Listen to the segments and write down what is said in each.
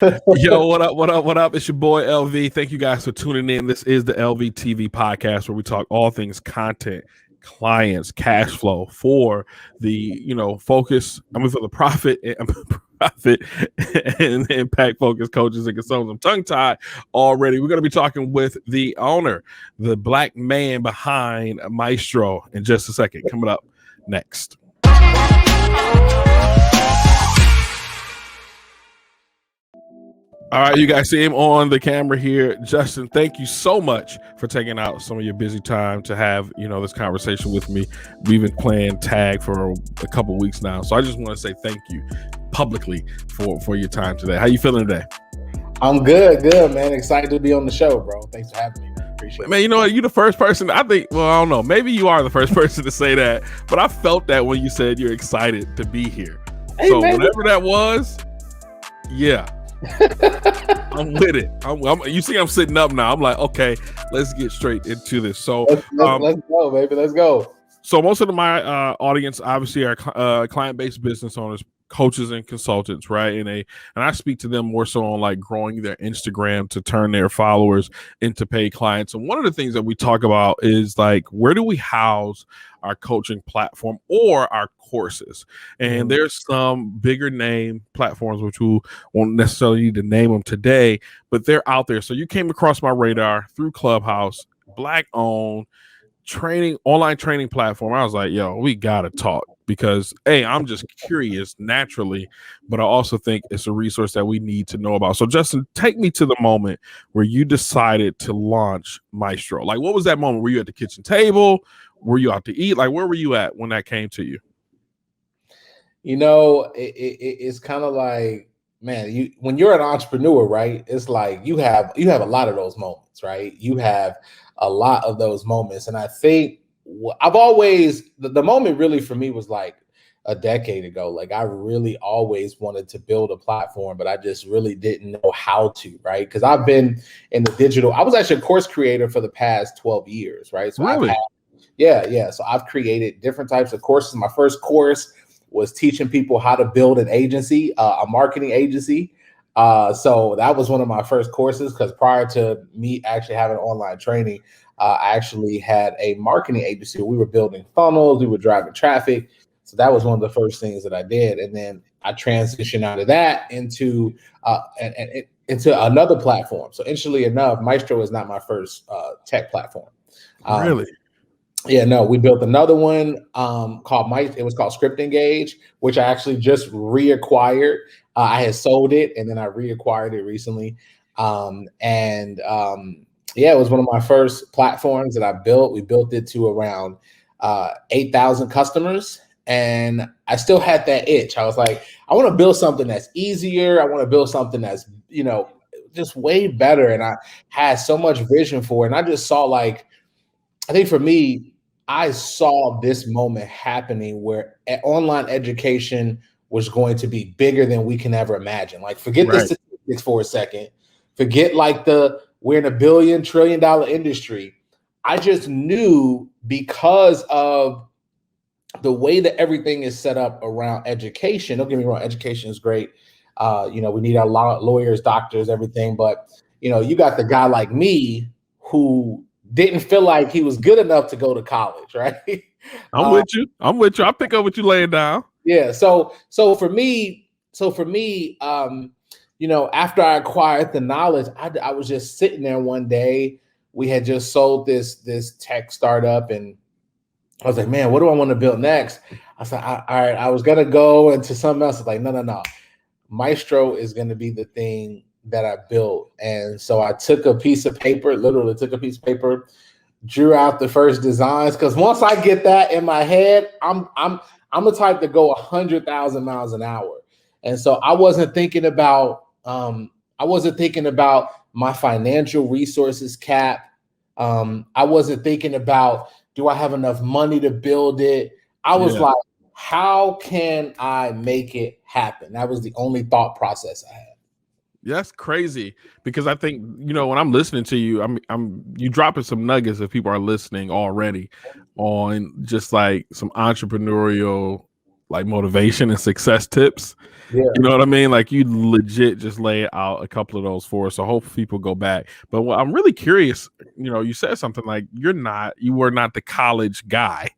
Yo, what up? What up? What up? It's your boy LV. Thank you guys for tuning in. This is the LV TV podcast where we talk all things content, clients, cash flow for the focus. I mean, for the profit and profit and impact focused coaches and consultants. I'm tongue tied already. We're going to be talking with the owner, the black man behind Miestro, in just a second. Coming up next. All right, you guys see him on the camera here. Justin, thank you so much for taking out some of your busy time to have, this conversation with me. We've been playing tag for a couple of weeks now. So I just want to say thank you publicly for your time today. How you feeling today? I'm good, man. Excited to be on the show, bro. Thanks for having me. Appreciate it. Man, you know what? You're the first person, I think, well, I don't know. Maybe you are the first person to say that, but I felt that when you said you're excited to be here. Hey, so man, whatever that was, yeah. I'm with it. You see, I'm sitting up now. I'm like, okay, let's get straight into this. So let's go, baby. Let's go. So most of my audience obviously are client-based business owners, coaches, and consultants, right? And I speak to them more so on like growing their Instagram to turn their followers into paid clients. And one of the things that we talk about is like, where do we house our coaching platform or our courses? And there's some bigger name platforms, which we won't necessarily need to name them today, but they're out there. So you came across my radar through Clubhouse, black owned online training platform. I was like, yo, we gotta talk because I'm just curious naturally, but I also think it's a resource that we need to know about. So Justin, take me to the moment where you decided to launch Miestro. Like, what was that moment? Were you at the kitchen table? Were you out to eat? Like, where were you at when that came to you? It's kind of like, man, when you're an entrepreneur, right? It's like you have a lot of those moments, right? You have a lot of those moments. And I think I've always, the moment really for me was like a decade ago. Like I really always wanted to build a platform, but I just really didn't know how to, right? Because I've been in the digital, I was actually a course creator for the past 12 years, right? So really? So I've created different types of courses. My first course was teaching people how to build an agency, a marketing agency. So that was one of my first courses because prior to me actually having online training, I actually had a marketing agency. We were building funnels, we were driving traffic. So that was one of the first things that I did. And then I transitioned out of that into another platform. So interestingly enough, Miestro is not my first tech platform. Really? Yeah, no, we built another one it was called Script Engage, which I actually just reacquired. I had sold it and then I reacquired it recently. It was one of my first platforms that I built. We built it to around 8,000 customers. And I still had that itch. I was like, I want to build something that's easier. I want to build something that's, just way better. And I had so much vision for it. And I just saw I think for me, I saw this moment happening where online education was going to be bigger than we can ever imagine. Like, forget the statistics for a second. Forget we're in a $1 billion, $1 trillion industry. I just knew because of the way that everything is set up around education. Don't get me wrong, education is great. We need our lawyers, doctors, everything. But, you got the guy like me who didn't feel like he was good enough to go to college, right? I'm with you. I pick up what you laying down. Yeah. So for me, after I acquired the knowledge, I was just sitting there one day. We had just sold this tech startup, and I was like, man, what do I want to build next? I said, all right, I was gonna go into something else. I was like, no. Miestro is gonna be the thing that I built. And so I took a piece of paper, drew out the first designs. Because once I get that in my head, I'm the type to go 100,000 miles an hour. And so I wasn't thinking about my financial resources cap. I wasn't thinking about, do I have enough money to build it? I was like, how can I make it happen? That was the only thought process I had. That's crazy because I think, when I'm listening to you, you dropping some nuggets if people are listening already on just like some entrepreneurial like motivation and success tips. Yeah. You know what I mean? Like you legit just lay out a couple of those for us. So hopefully people go back. But what I'm really curious, you said something like you were not the college guy.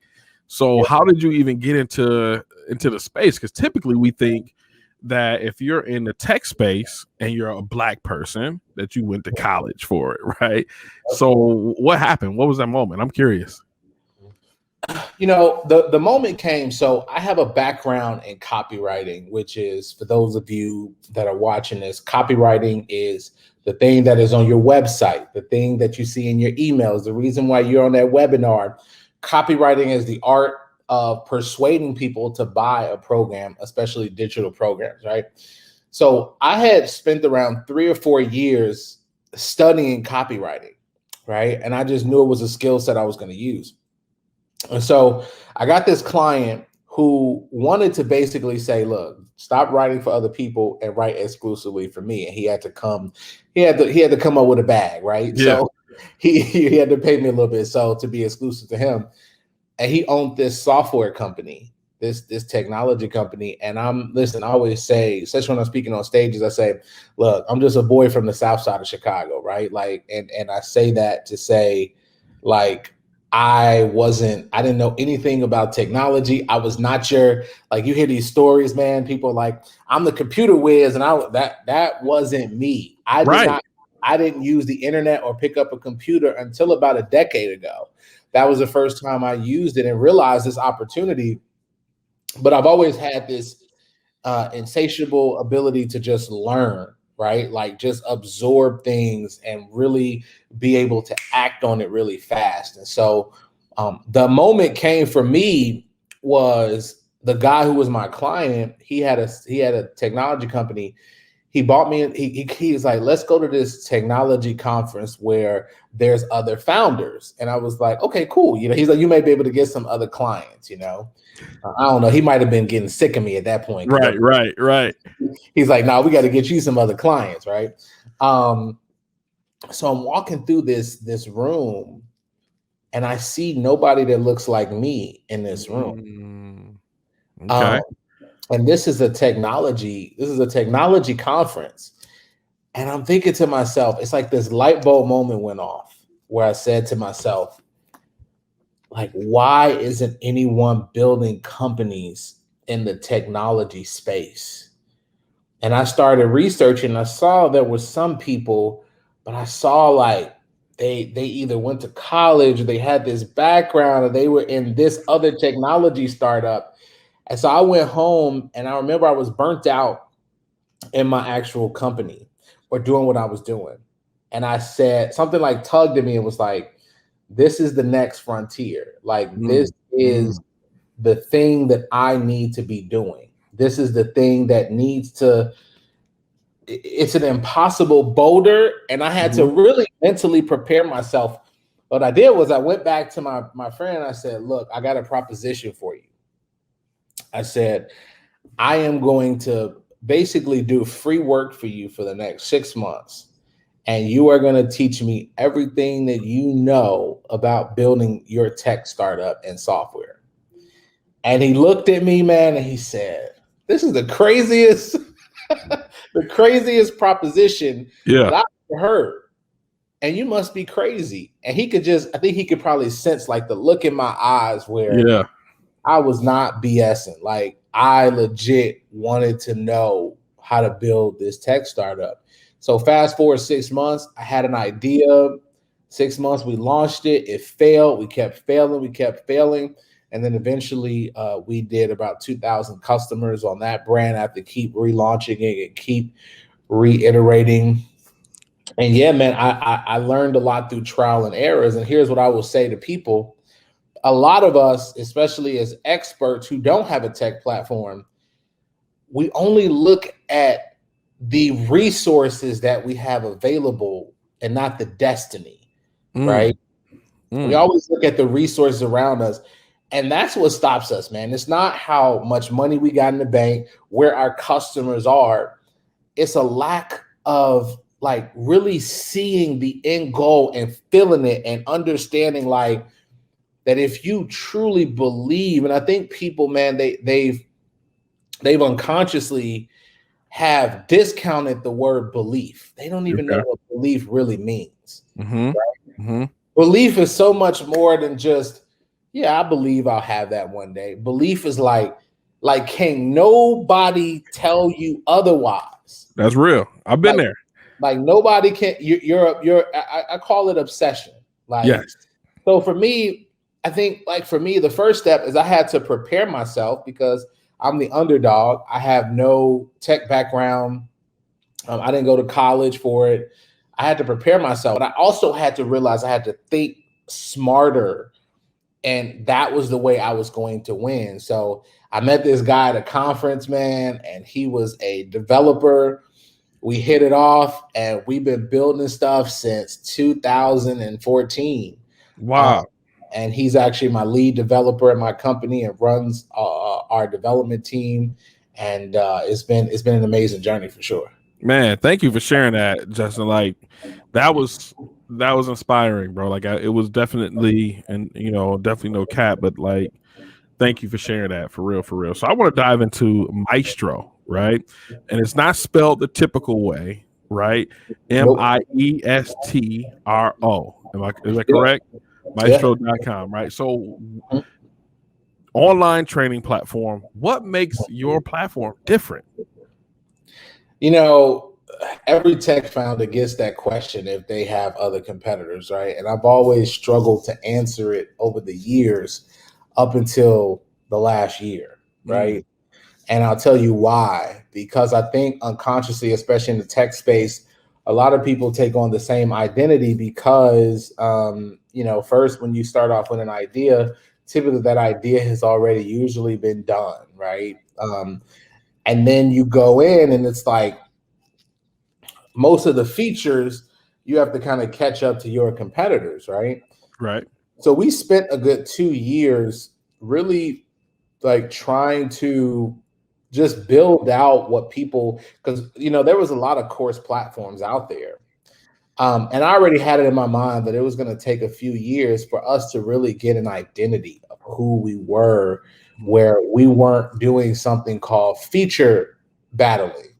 So Yeah. how did you even get into the space? Because typically we think that if you're in the tech space and you're a black person, that you went to college for it, right? So what happened? What was that moment? I'm curious. The moment came. So I have a background in copywriting, which is, for those of you that are watching this, copywriting is the thing that is on your website, the thing that you see in your emails, the reason why you're on that webinar. Copywriting is the art of persuading people to buy a program, especially digital programs, right? So I had spent around 3 or 4 years studying copywriting, right? And I just knew it was a skill set I was going to use. And so I got this client who wanted to basically say, look, stop writing for other people and write exclusively for me. And he had to come up with a bag, right? Yeah. So he had to pay me a little bit so to be exclusive to him. And he owned this software company, this technology company. And I always say, especially when I'm speaking on stages, I say, look, I'm just a boy from the South Side of Chicago, right? Like, and I say that to say, like, I didn't know anything about technology. I was not like, you hear these stories, man, people like, I'm the computer whiz, and that wasn't me. I didn't use the internet or pick up a computer until about a decade ago. That was the first time I used it and realized this opportunity. But I've always had this insatiable ability to just learn, right? Like just absorb things and really be able to act on it really fast. And so the moment came for me was the guy who was my client. He had a technology company. He bought me. He was like, let's go to this technology conference where there's other founders. And I was like, okay, cool. He's like, you may be able to get some other clients. I don't know. He might have been getting sick of me at that point. Right. He's like, no, we got to get you some other clients, right? So I'm walking through this room, and I see nobody that looks like me in this room. Okay. And this is a technology conference. And I'm thinking to myself, it's like this light bulb moment went off where I said to myself, like, why isn't anyone building companies in the technology space? And I started researching. I saw there were some people, but I saw like they either went to college or they had this background or they were in this other technology startup. And so I went home, and I remember I was burnt out in my actual company or doing what I was doing. And I said something like tugged at me and was like, this is the next frontier. Like, this is the thing that I need to be doing. This is the thing that it's an impossible boulder. And I had to really mentally prepare myself. What I did was I went back to my friend and I said, look, I got a proposition for you. I said, I am going to basically do free work for you for the next 6 months. And you are going to teach me everything that you know about building your tech startup and software. And he looked at me, man, and he said, this is the craziest, the craziest proposition that I've ever heard. And you must be crazy. And I think he could probably sense like the look in my eyes where I was not BSing. Like, I legit wanted to know how to build this tech startup. So fast forward 6 months, I had an idea. 6 months, we launched it. It failed. We kept failing. And then eventually we did about 2,000 customers on that brand. I have to keep relaunching it and keep reiterating. And yeah, man, I learned a lot through trial and errors. And here's what I will say to people. A lot of us, especially as experts who don't have a tech platform, we only look at the resources that we have available and not the destiny, right? We always look at the resources around us, and that's what stops us, man. It's not how much money we got in the bank, where our customers are. It's a lack of like really seeing the end goal and feeling it and understanding like that if you truly believe, and I think people, man, they've unconsciously have discounted the word belief. They don't even know what belief really means. Mm-hmm. Right? Mm-hmm. Belief is so much more than just, yeah, I believe I'll have that one day. Belief is like can nobody tell you otherwise? That's real. I've been Like, there. like nobody can. I call it obsession. Like, Yes. so for me, I think like for me, the first step is I had to prepare myself because I'm the underdog. I have no tech background. I didn't go to college for it. I had to prepare myself, but I also had to realize I had to think smarter, and that was the way I was going to win. So I met this guy at a conference, man, and he was a developer. We hit it off, and we've been building stuff since 2014. Wow. And he's actually my lead developer at my company and runs our development team. And it's been an amazing journey for sure. Man, thank you for sharing that, Justin. Like that was inspiring, bro. Like it was definitely, and definitely no cap, but like thank you for sharing that, for real, for real. So I want to dive into Maestro, right? And it's not spelled the typical way, right? Nope. Miestro. Is that Yeah. correct? Yeah. Maestro.com, right? So online training platform. What makes your platform different? You know, every tech founder gets that question if they have other competitors, right? And I've always struggled to answer it over the years up until the last year, right? And I'll tell you why. Because I think unconsciously, especially in the tech space, a lot of people take on the same identity because, first, when you start off with an idea, typically that idea has already usually been done, right? And then you go in and it's like most of the features you have to kind of catch up to your competitors, right? Right. So we spent a good 2 years really like trying to just build out what people, because there was a lot of course platforms out there, and I already had it in my mind that it was going to take a few years for us to really get an identity of who we were, where we weren't doing something called feature battling,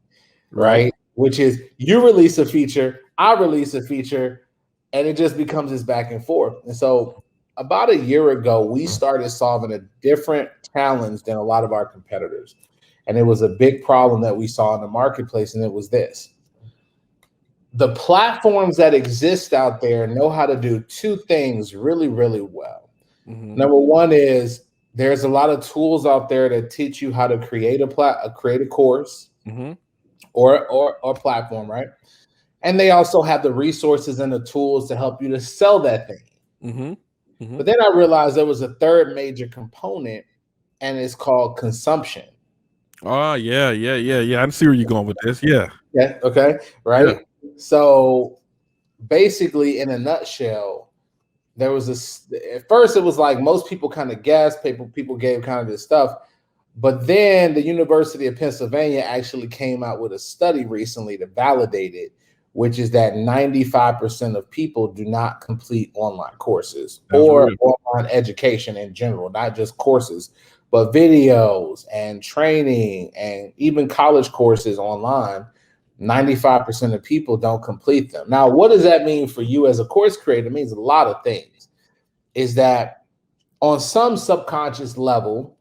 right? Which is you release a feature, I release a feature, and it just becomes this back and forth. And so about a year ago, we started solving a different challenge than a lot of our competitors. And it was a big problem that we saw in the marketplace, and it was this. The platforms that exist out there know how to do two things really, really well. Number one is there's a lot of tools out there that teach you how to create create a course or platform, right? And they also have the resources and the tools to help you to sell that thing. But then I realized there was a third major component, and it's called consumption. Oh, yeah. I see where you're going with this. Yeah. Yeah. Okay. Right. Yeah. So basically, in a nutshell, there was at first it was like most people kind of guessed, people gave kind of this stuff. But then the University of Pennsylvania actually came out with a study recently to validate it, which is that 95% of people do not complete online courses or online education in general, not just courses, but videos and training and even college courses online. 95% of people don't complete them. Now, what does that mean for you as a course creator? It means a lot of things. Is that on some subconscious level,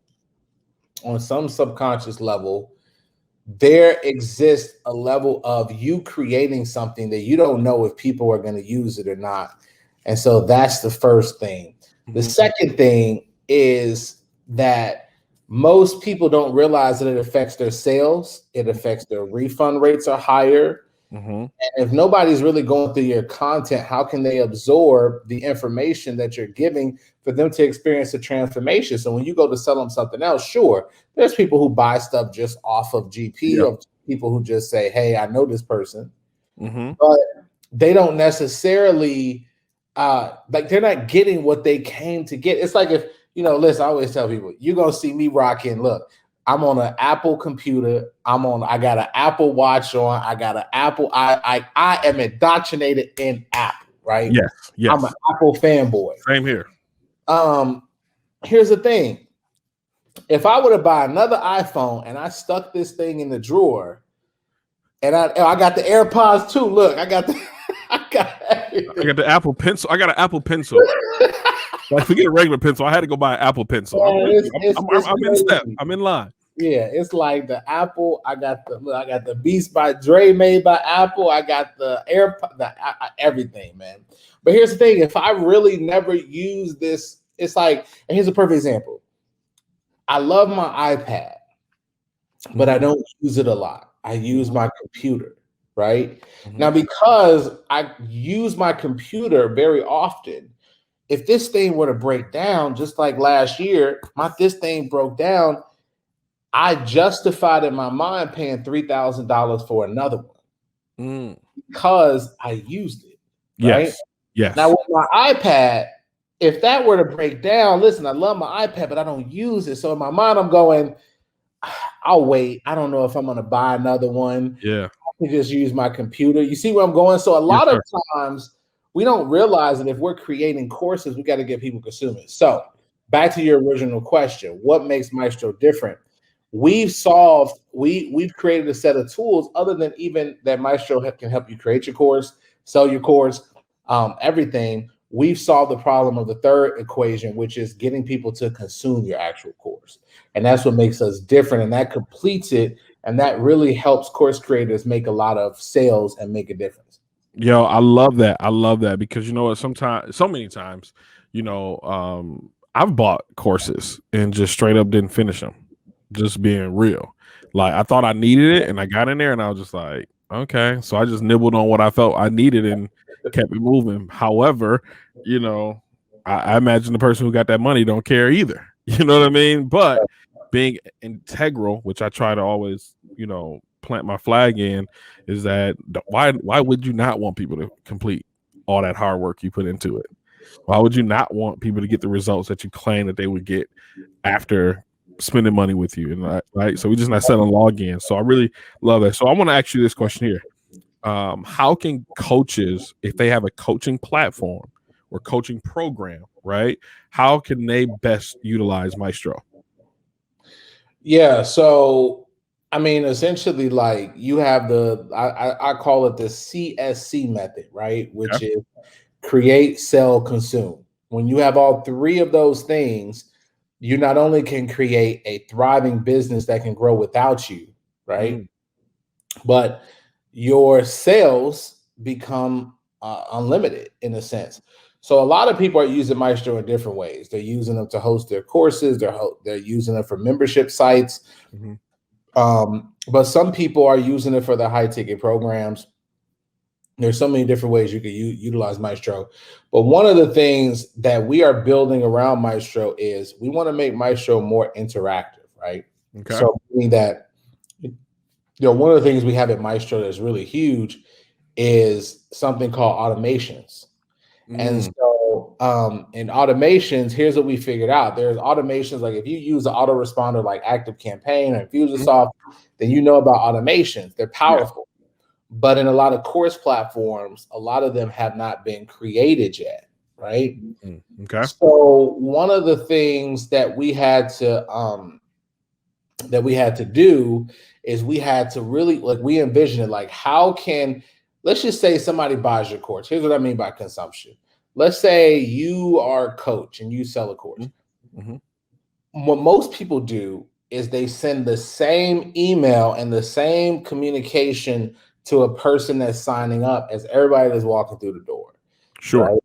there exists a level of you creating something that you don't know if people are going to use it or not. And so that's the first thing. The second thing is that most people don't realize that it affects their sales. It affects their refund rates are higher. And if nobody's really going through your content, how can they absorb the information that you're giving for them to experience the transformation? So when you go to sell them something else, sure, there's people who buy stuff just off of GP, or people who just say, hey, I know this person. But they don't necessarily, they're not getting what they came to get. It's like if, listen, I always tell people, you're going to see me rocking, look, I'm on an Apple computer. I got an Apple Watch on. I got an Apple. I am indoctrinated in Apple, right? Yes. I'm an Apple fanboy. Same here. Here's the thing. If I were to buy another iPhone and I stuck this thing in the drawer, and I got the AirPods too. Look, I got the I got I got the Apple Pencil. I got an Apple Pencil. Like, forget a regular pencil. I had to go buy an Apple Pencil. I'm with you. I'm in step. I'm in line. Yeah, it's like the Apple. I got the Beats by Dre made by Apple. I got the AirPod, everything, man. But here's the thing: if I really never use this, it's like, and here's a perfect example. I love my iPad, but I don't use it a lot. I use my computer, right? Now, because I use my computer very often, if this thing were to break down, just like last year, this thing broke down, I justified in my mind paying $3,000 for another one because I used it. Right? Yes. Yes. Now with my iPad, if that were to break down, listen, I love my iPad, but I don't use it. So in my mind, I'm going, I'll wait. I don't know if I'm going to buy another one. Yeah. I can just use my computer. You see where I'm going? So a lot of times we don't realize that if we're creating courses, we got to get people consuming. So back to your original question, what makes Miestro different? We've created a set of tools other than even that Miestro can help you create your course, sell your course, everything. We've solved the problem of the third equation, which is getting people to consume your actual course. And that's what makes us different. And that completes it. And that really helps course creators make a lot of sales and make a difference. Yo, I love that. I love that because you know what? Sometimes, so many times, I've bought courses and just straight up didn't finish them. Just being real. Like, I thought I needed it and I got in there and I was just like, okay. So I just nibbled on what I felt I needed and kept it moving. However, I imagine the person who got that money don't care either. You know what I mean? But being integral, which I try to always, plant my flag in, is that why would you not want people to complete all that hard work you put into it? Why would you not want people to get the results that you claim that they would get after spending money with you? And right, so we're just not selling login. So I really love that. So I want to ask you this question here: how can coaches, if they have a coaching platform or coaching program, right, how can they best utilize Miestro? Yeah, so I mean, essentially, like, you have I call it the CSC method, right? Which is create, sell, consume. When you have all three of those things, you not only can create a thriving business that can grow without you, right? But your sales become unlimited in a sense. So a lot of people are using Miestro in different ways. They're using them to host their courses. They're using them for membership sites. But some people are using it for the high ticket programs. There's so many different ways you can utilize Miestro. But one of the things that we are building around Miestro is we want to make Miestro more interactive, right? Okay. So meaning that, one of the things we have at Miestro that's really huge is something called automations. And so in automations, here's what we figured out. There's automations, like if you use an autoresponder like ActiveCampaign or Infusionsoft, then you know about automations. They're powerful. But in a lot of course platforms, a lot of them have not been created yet, right? Okay. So one of the things that we had to do is we had to really, like, we envision it like, how can, let's just say somebody buys your course. Here's what I mean by consumption. Let's say you are a coach and you sell a course. What most people do is they send the same email and the same communication to a person that's signing up as everybody that's walking through the door. Sure. Right?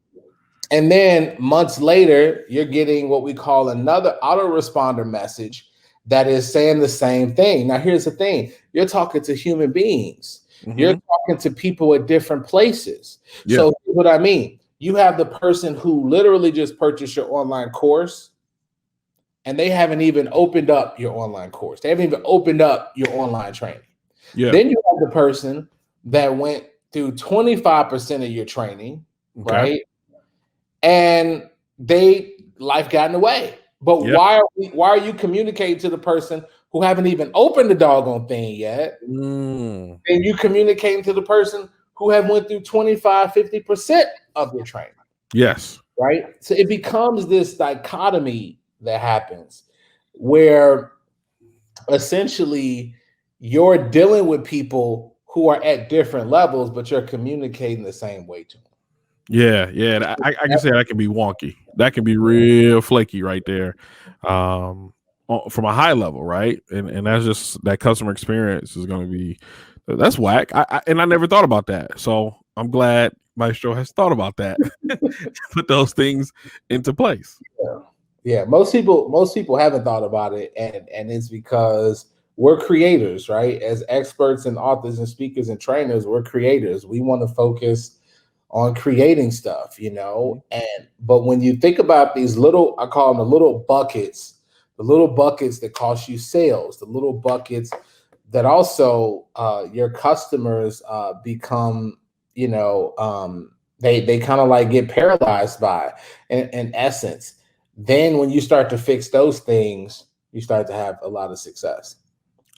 And then months later, you're getting what we call another autoresponder message that is saying the same thing. Now, here's the thing. You're talking to human beings. You're talking to people at different places. Yeah. So what I mean, you have the person who literally just purchased your online course and they haven't even opened up your online course. They haven't even opened up your online training. Yeah. Then you have the person that went through 25% of your training, right? And life got in the way. But why are you communicating to the person who haven't even opened the doggone thing yet? And you communicating to the person who have went through 25, 50% of your training. Yes. Right? So it becomes this dichotomy that happens. where essentially you're dealing with people who are at different levels, but you're communicating the same way to them. Yeah. I can say that can be wonky. That can be real flaky right there, from a high level, right? And that's just that customer experience is going to be that's whack. And I never thought about that, so I'm glad Maestro has thought about that, put those things into place. Yeah, most people haven't thought about it, and it's because we're creators, right? As experts and authors and speakers and trainers, we're creators. We want to focus on creating stuff, And but when you think about these little, I call them the little buckets that cost you sales, the little buckets that also your customers become, they kind of like get paralyzed by, in essence. Then when you start to fix those things, you start to have a lot of success.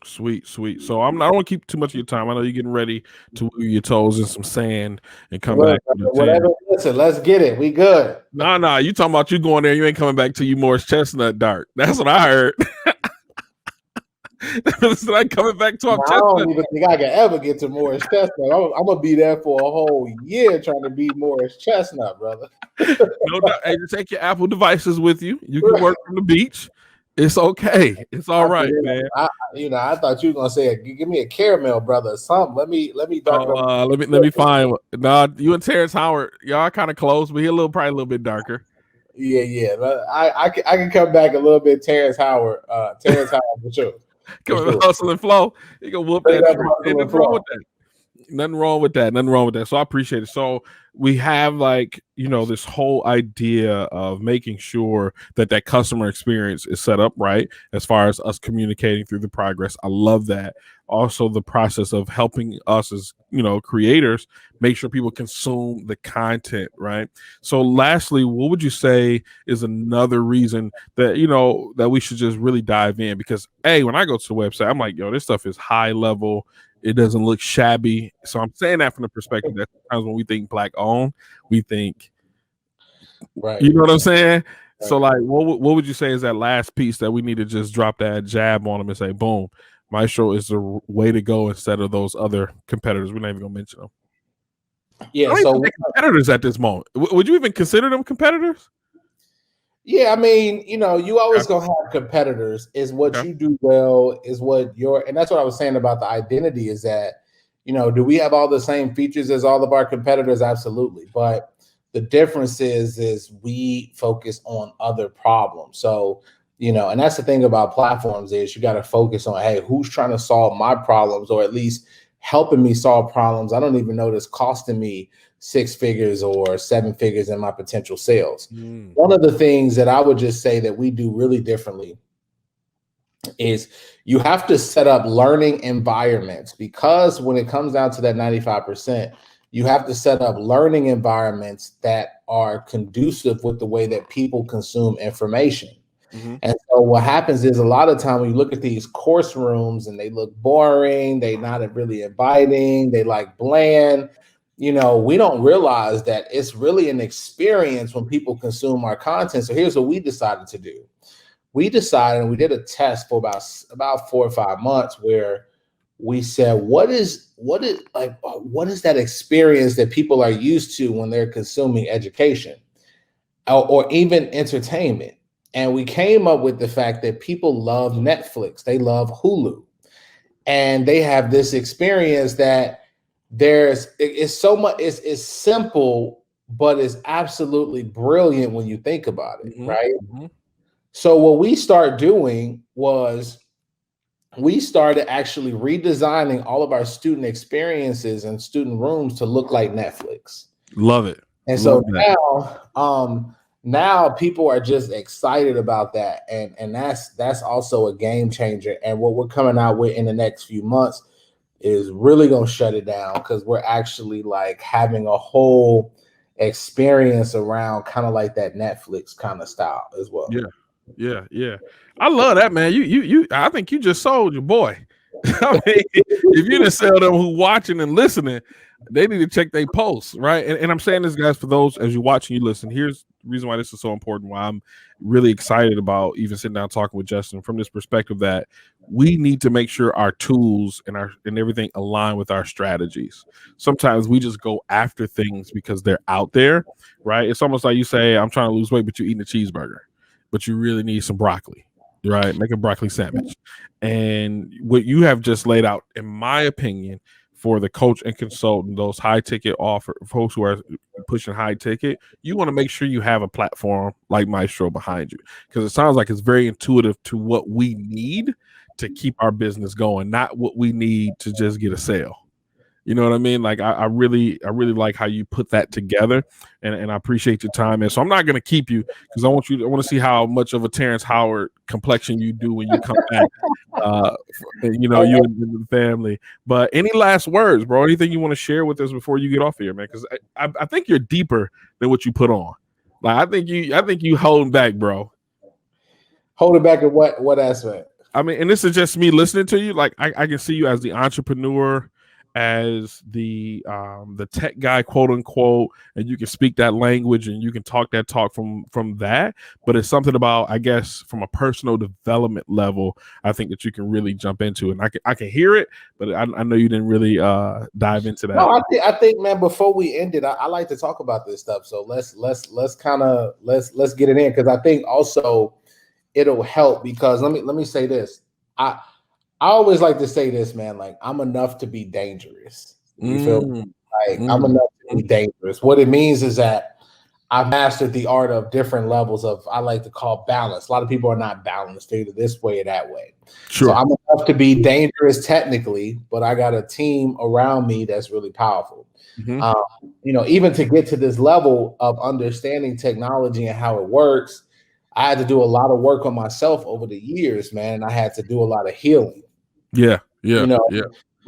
Sweet. So I don't want to keep too much of your time. I know you're getting ready to wear your toes in some sand and come Look, back with a tan. whatever. Listen, let's get it. We good. Nah. You talking about you going there? You ain't coming back till you Morris Chestnut dark. That's what I heard. Listen, I coming back to I don't even think I can ever get to Morris Chestnut. I'm gonna be there for a whole year trying to be Morris Chestnut, brother. No doubt. Hey, just take your Apple devices with you. You can work from the beach. It's okay. It's all right, man. I thought you were gonna say, "Give me a caramel, brother," or something. Let me darken up. Let me find. Nah, you and Terrence Howard, y'all kind of close, but he probably a little bit darker. Yeah. I can come back a little bit. Terrence Howard for sure. Come on, hustle and flow. He gonna whoop that. Nothing wrong with that. Nothing wrong with that. So I appreciate it. So we have this whole idea of making sure that customer experience is set up right as far as us communicating through the progress. I love that. Also the process of helping us as, creators make sure people consume the content, right? So lastly, what would you say is another reason that, that we should just really dive in? Because when I go to the website, I'm like, yo, this stuff is high level. It doesn't look shabby. So I'm saying that from the perspective that sometimes when we think Black owned, we think, right. You know what I'm saying? Right. So what would you say is that last piece that we need to just drop that jab on them and say, boom, Maestro is the way to go instead of those other competitors. We're not even gonna mention them. Yeah. So competitors at this moment, would you even consider them competitors? Yeah, I mean, you always gonna have competitors. Is what you do well, is what and that's what I was saying about the identity is that, do we have all the same features as all of our competitors? Absolutely. But the difference is we focus on other problems. So, and that's the thing about platforms is you got to focus on, hey, who's trying to solve my problems or at least helping me solve problems I don't even know that's costing me 6 figures or 7 figures in my potential sales. One of the things that I would just say that we do really differently is you have to set up learning environments, because when it comes down to that 95%, you have to set up learning environments that are conducive with the way that people consume information. And so what happens is a lot of time when you look at these course rooms and they look boring, they not really inviting, they like bland, we don't realize that it's really an experience when people consume our content. So here's what we decided to do. We decided, and we did a test for about 4 or 5 months where we said, what is that experience that people are used to when they're consuming education or even entertainment? And we came up with the fact that people love Netflix, they love Hulu, and they have this experience that it's so much, it's simple, but it's absolutely brilliant when you think about it, right? So what we started doing was we started actually redesigning all of our student experiences and student rooms to look like Netflix. Love it. And so now people are just excited about that. And that's also a game changer. And what we're coming out with in the next few months is really going to shut it down, because we're actually like having a whole experience around kind of like that Netflix kind of style as well. Yeah. I love that, man. You I think you just sold your boy. I mean, if you didn't sell them who watching and listening, they need to check their posts, right? And I'm saying this, guys, for those as you watch and you listen. Here's the reason why this is so important. Why I'm really excited about even sitting down talking with Justin from this perspective that we need to make sure our tools and everything align with our strategies. Sometimes we just go after things because they're out there, right? It's almost like you say, "I'm trying to lose weight," but you're eating a cheeseburger, but you really need some broccoli, right? Make a broccoli sandwich. And what you have just laid out, in my opinion, for the coach and consultant, those high ticket offer folks who are pushing high ticket, you want to make sure you have a platform like Maestro behind you, because it sounds like it's very intuitive to what we need to keep our business going, not what we need to just get a sale. You know what I mean? Like I really like how you put that together, and I appreciate your time. And so I'm not going to keep you because I want to see how much of a Terrence Howard complexion you do when you come back. You know, you and the family. But any last words, bro? Anything you want to share with us before you get off here, man? Because I think you're deeper than what you put on. Like I think you holding back, bro. Holding back in what aspect? I mean, and this is just me listening to you. Like I can see you as the entrepreneur, as the tech guy, quote unquote, and you can speak that language and you can talk that talk from that. But it's something about, I guess, from a personal development level, I think that you can really jump into, and I can hear it, but I know you didn't really dive into that. No, I think, man. Before we end it, I like to talk about this stuff. So let's get it in, because I think also it'll help. Because let me say this. I always like to say this, man. Like, I'm enough to be dangerous. You feel me? Like I'm enough to be dangerous. What it means is that I've mastered the art of different levels of, I like to call, balance. A lot of people are not balanced, either this way or that way. Sure. So I'm enough to be dangerous technically, but I got a team around me that's really powerful. You know, even to get to this level of understanding technology and how it works, I had to do a lot of work on myself over the years, man. And I had to do a lot of healing. Yeah. You know,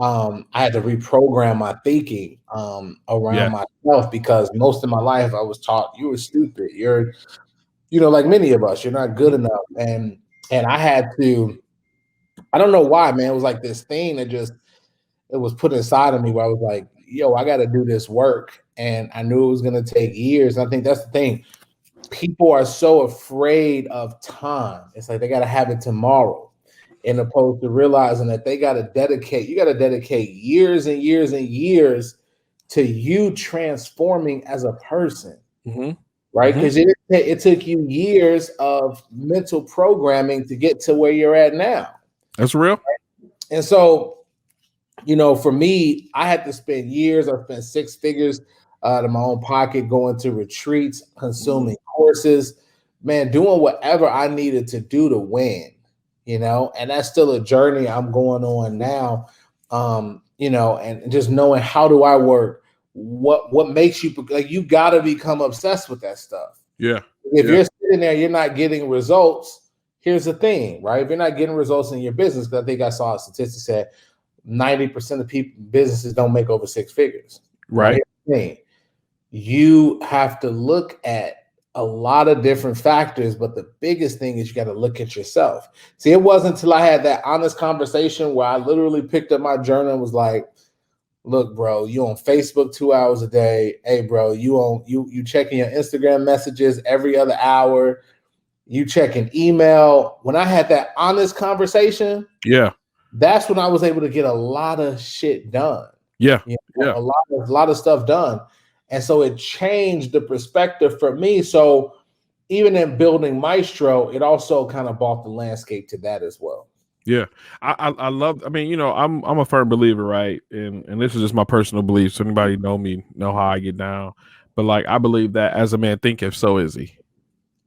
I had to reprogram my thinking around myself, because most of my life I was taught you were stupid. You're, you know, like many of us, you're not good enough. And I had to, I don't know why, man. It was like this thing that just, it was put inside of me where I was like, yo, I got to do this work. And I knew it was going to take years. And I think that's the thing. People are so afraid of time. It's like they got to have it tomorrow, in opposed to realizing that you got to dedicate years and years and years to you transforming as a person, right? Because it took you years of mental programming to get to where you're at now. That's real. Right? And so, you know, for me, I had to spend years. I spent six figures out of my own pocket, going to retreats, consuming courses, man, doing whatever I needed to do to win, you know, and that's still a journey I'm going on now, you know, and just knowing, how do I work? What makes you, like, you got to become obsessed with that stuff. Yeah. If you're sitting there, you're not getting results. Here's the thing, right? If you're not getting results in your business, because I think I saw a statistic said 90% of people, businesses don't make over six figures. Right. You have to look at a lot of different factors, but the biggest thing is you got to look at yourself. See, it wasn't until I had that honest conversation where I literally picked up my journal and was like, look, bro, you on Facebook 2 hours a day. Hey, bro, you checking your Instagram messages every other hour. You checking email. When I had that honest conversation, that's when I was able to get a lot of shit done. A lot of stuff done. And so it changed the perspective for me. So even in building Maestro, it also kind of brought the landscape to that as well. Yeah. I love, I mean, you know, I'm a firm believer, right? And this is just my personal belief. So anybody know me, know how I get down. But like, I believe that as a man thinketh, so is he.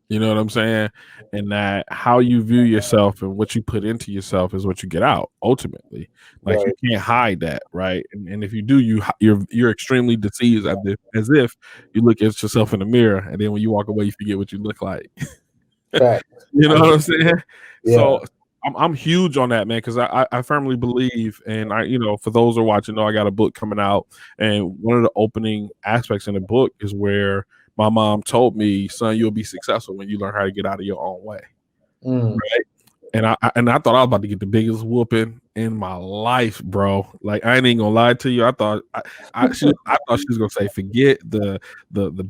You know what I'm saying? And that how you view yourself and what you put into yourself is what you get out ultimately. Like, you can't hide that, right? And if you do, you're extremely deceived, as if you look at yourself in the mirror, and then when you walk away, you forget what you look like. You know what I'm saying? Yeah. So I'm huge on that, man, because I firmly believe, and I, you know, for those who are watching, know I got a book coming out, and one of the opening aspects in the book is where my mom told me, son, you'll be successful when you learn how to get out of your own way. Right? And I thought I was about to get the biggest whooping in my life, bro. Like I ain't even gonna lie to you. I thought I thought she was gonna say, forget the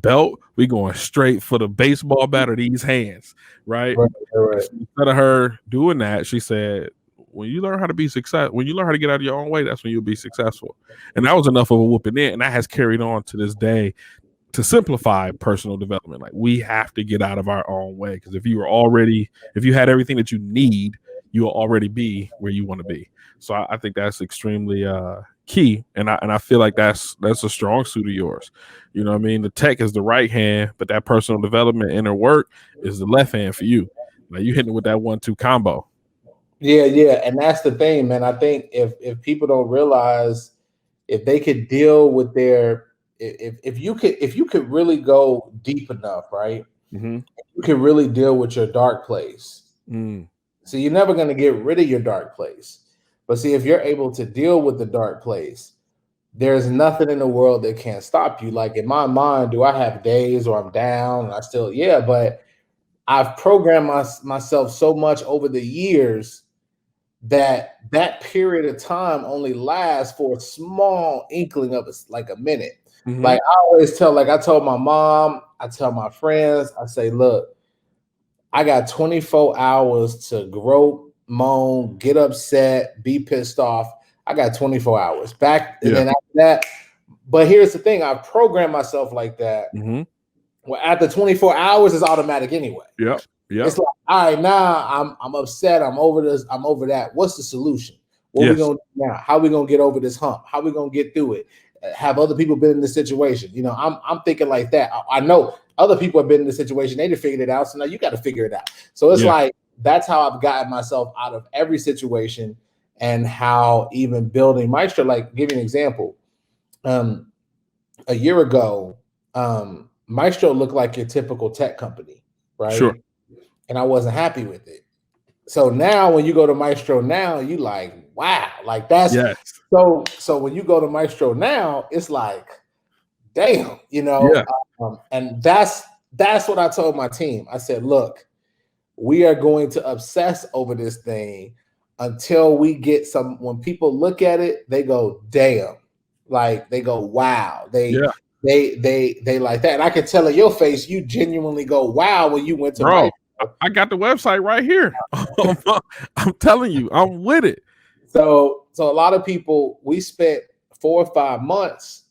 belt. We going straight for the baseball bat or these hands, right? Right. So instead of her doing that, she said, when you learn how to be successful, when you learn how to get out of your own way, that's when you'll be successful. And that was enough of a whooping in, and that has carried on to this day to simplify personal development. Like we have to get out of our own way, because if you had everything that you need, you'll already be where you want to be. So I think that's extremely key, and I feel like that's a strong suit of yours. You know what I mean? The tech is the right hand, but that personal development, inner work, is the left hand for you. Like you hitting it with that 1-2 combo. Yeah, and that's the thing, man. I think if people don't realize, if they could deal with their, if you could really go deep enough, right? Mm-hmm. You can really deal with your dark place. So you're never going to get rid of your dark place. But see, if you're able to deal with the dark place, there's nothing in the world that can't stop you. Like in my mind, do I have days where I'm down and I still, yeah, but I've programmed myself so much over the years that period of time only lasts for a small inkling of like a minute. Mm-hmm. Like I always tell, like I told my mom, I tell my friends, I say, look, I got 24 hours to grope, moan, get upset, be pissed off. I got 24 hours back. And then after that, but here's the thing, I programmed myself like that. Mm-hmm. Well, after 24 hours is automatic anyway. Yep. It's like, all right, now I'm upset. I'm over this. I'm over that. What's the solution? What we gonna do now? How we gonna get over this hump? How we gonna get through it? Have other people been in this situation? You know, I'm thinking like that. I know other people have been in this situation. They just figured it out. So now you got to figure it out. So it's like, that's how I've gotten myself out of every situation, and how even building Maestro, like give you an example. A year ago, Maestro looked like your typical tech company, right? Sure. And I wasn't happy with it. So now when you go to Maestro now, you like, wow, like that's so when you go to Maestro now, it's like, damn, you know. And that's what I told my team. I said, look, we are going to obsess over this thing until we get some, when people look at it, they go, damn, like they go, wow, they like that. And I can tell in your face, you genuinely go, wow, when you went to Maestro. I got the website right here. I'm telling you, I'm with it. So a lot of people, we spent 4 or 5 months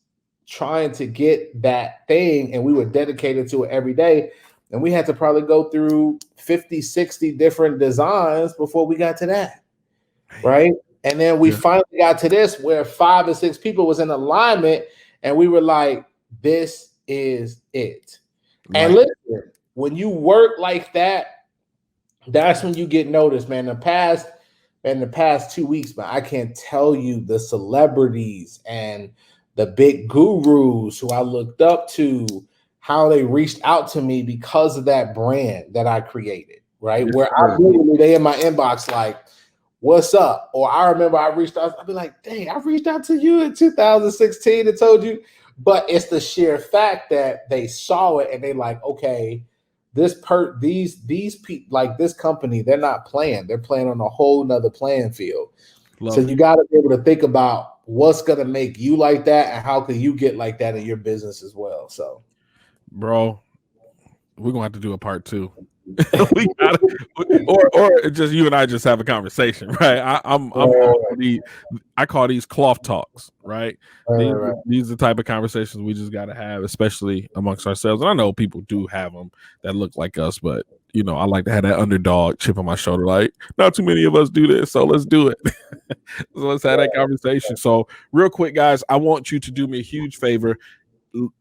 trying to get that thing, and we were dedicated to it every day. And we had to probably go through 50, 60 different designs before we got to that. Right. And then we finally got to this where 5 or 6 people was in alignment, and we were like, this is it. Right. And listen, when you work like that, that's when you get noticed, man. In the past 2 weeks, man, I can't tell you the celebrities and the big gurus who I looked up to, how they reached out to me because of that brand that I created, right? Where I literally, they in my inbox like, what's up? Or I remember I reached out, I'd be like, dang, I reached out to you in 2016 and told you. But it's the sheer fact that they saw it and they like, okay, these people, like this company, they're not playing. They're playing on a whole nother playing field. So you got to be able to think about what's going to make you like that, and how can you get like that in your business as well. So, bro, we're gonna have to do a part 2. We got or just you and I just have a conversation, right? I call these cloth talks, right? These are the type of conversations we just got to have, especially amongst ourselves. And I know people do have them that look like us, but you know, I like to have that underdog chip on my shoulder. Like, not too many of us do this, so let's do it. So let's have that conversation. So, real quick, guys, I want you to do me a huge favor.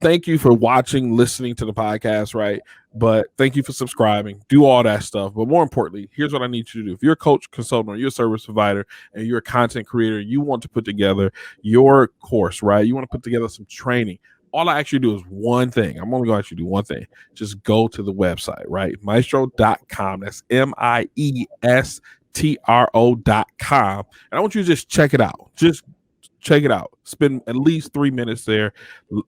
Thank you for watching, listening to the podcast, right? But thank you for subscribing. Do all that stuff. But more importantly, here's what I need you to do. If you're a coach, consultant, or you're a service provider, and you're a content creator, you want to put together your course, right? You want to put together some training. All I actually do is one thing. I'm only going to actually do one thing. Just go to the website, right? Miestro.com. That's Miestro.com. And I want you to just check it out. Just check it out. Spend at least 3 minutes there.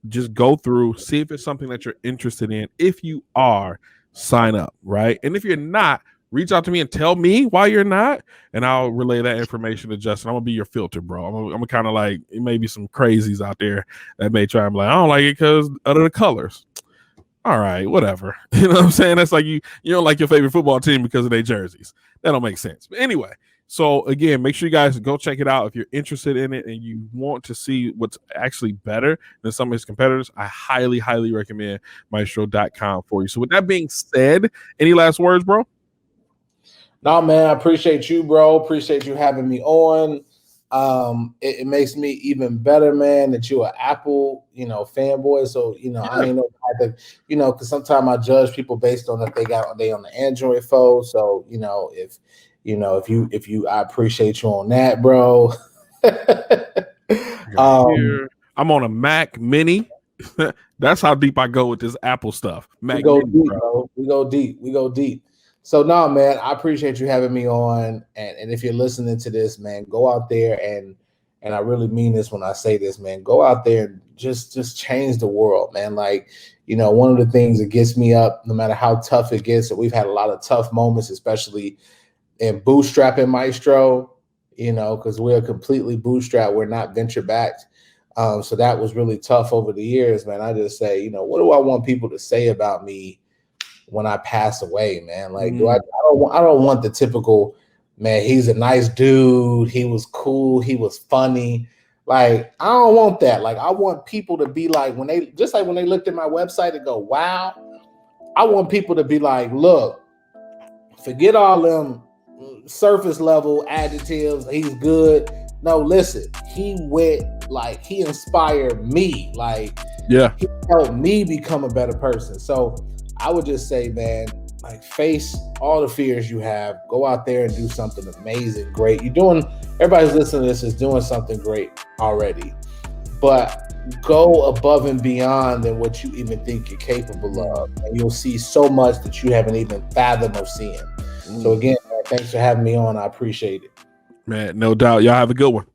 Just go through, see if it's something that you're interested in. If you are, sign up, right? And if you're not, reach out to me and tell me why you're not, and I'll relay that information to Justin. I'm gonna be your filter, bro. I'm gonna kind of like, it may be some crazies out there that may try and be like, I don't like it because of the colors. All right, whatever. You know what I'm saying? That's like you don't like your favorite football team because of their jerseys. That don't make sense. But anyway, so again, make sure you guys go check it out if you're interested in it and you want to see what's actually better than some of his competitors. I highly, highly recommend maestro.com for you. So with that being said, any last words, bro? No, man, I appreciate you, bro. Appreciate you having me on. It makes me even better, man, that you're an Apple, fanboy. So, I ain't no type of, because sometimes I judge people based on if they on the Android phone. So, if you, I appreciate you on that, bro. I'm on a Mac Mini. That's how deep I go with this Apple stuff. We go deep, bro. We go deep. So no, man, I appreciate you having me on. And if you're listening to this, man, go out there and I really mean this when I say this, man, go out there and just change the world, man. Like, one of the things that gets me up, no matter how tough it gets, and we've had a lot of tough moments, especially in bootstrapping Maestro, because we're completely bootstrapped. We're not venture backed. So that was really tough over the years, man. I just say, what do I want people to say about me when I pass away, man? Like, I don't want the typical, man, he's a nice dude, he was cool, he was funny. Like, I don't want that. Like, I want people to be like, when they looked at my website and go, wow, I want people to be like, look, forget all them surface level adjectives, he's good. No, listen, he inspired me. Like, yeah, he helped me become a better person. So I would just say, man, like, face all the fears you have. Go out there and do something amazing, great. Everybody's listening to this is doing something great already. But go above and beyond than what you even think you're capable of. And you'll see so much that you haven't even fathomed of seeing. So again, man, thanks for having me on. I appreciate it. Man, no doubt. Y'all have a good one.